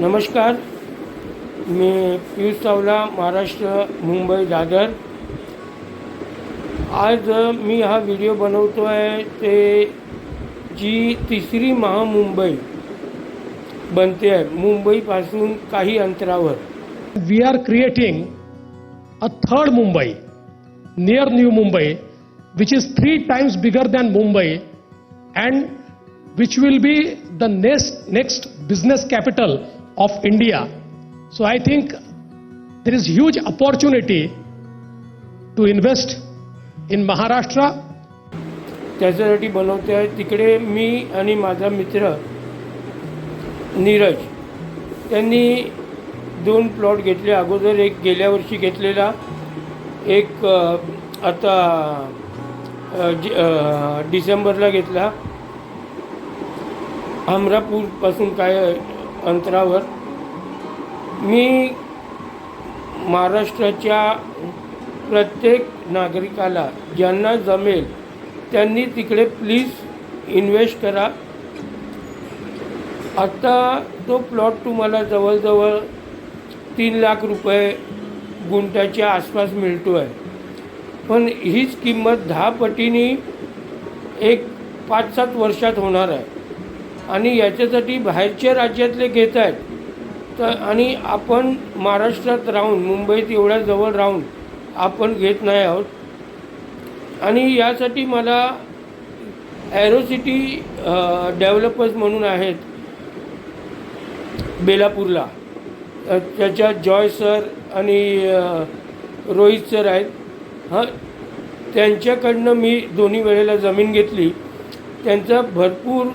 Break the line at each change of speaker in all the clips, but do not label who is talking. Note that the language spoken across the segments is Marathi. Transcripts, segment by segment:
नमस्कार, मी पियुष चावला, महाराष्ट्र, मुंबई, दादर। आज मी हा व्हिडिओ बनवतो आहे ते जी तिसरी महामुंबई बनते आहे मुंबईपासून काही अंतरावर।
We are creating a third Mumbai near New Mumbai, which is 3 times bigger than Mumbai and which will be the next business capital of India. So I think there is huge opportunity to invest in Maharashtra.
त्याच्यासाठी बनवते आहे। तिकडे मी आणि माझा मित्र नीरज त्यांनी 2 प्लॉट घेतले। अगोदर एक गेल्या वर्षी घेतलेला, एक आता डिसेंबरला घेतला, अमरापूरपासून काय अंतरावर। मी महाराष्ट्राच्या प्रत्येक नागरिकाला ज्यांना जमेल त्यांनी तिकडे प्लीज इन्व्हेस्ट करा। आता तो प्लॉट तुम्हाला जवळजवळ 3 लाख रुपये गुंठ्याच्या आसपास मिळतो आहे, पण हीच किंमत 10 पटीने एक 5-7 वर्षात होणार आहे। आणि याच्यासाठी बाहेरच्या राज्यातले घेत आहेत, तर आणि आपण महाराष्ट्रात राहून, मुंबईत एवढ्या जवळ राहून आपण घेत नाही आहोत। आणि यासाठी मला ॲरोसिटी डेव्हलपर्स म्हणून आहेत बेलापूरला, त्याच्या जॉय सर आणि रोहित सर आहेत। त्यांच्याकडनं मी दोन्ही वेळेला जमीन घेतली। त्यांचा भरपूर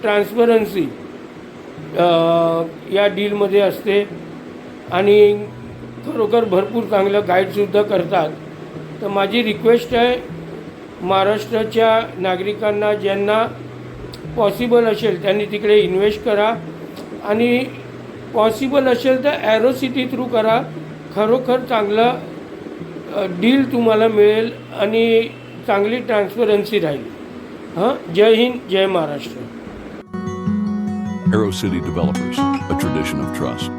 ट्रान्सपरन्सी या डीलमध्ये असते आणि खरोखर भरपूर चांगलं गाईडसुद्धा करतात। तर माझी रिक्वेस्ट आहे महाराष्ट्राच्या नागरिकांना, ज्यांना पॉसिबल असेल त्यांनी तिकडे इन्व्हेस्ट करा, आणि पॉसिबल असेल तर ॲरोसिटी थ्रू करा। खरोखर चांगला डील तुम्हाला मिळेल आणि चांगली ट्रान्सपरन्सी राहील। जय हिंद, जय Maharashtra.
Aero City Developers, a tradition of trust.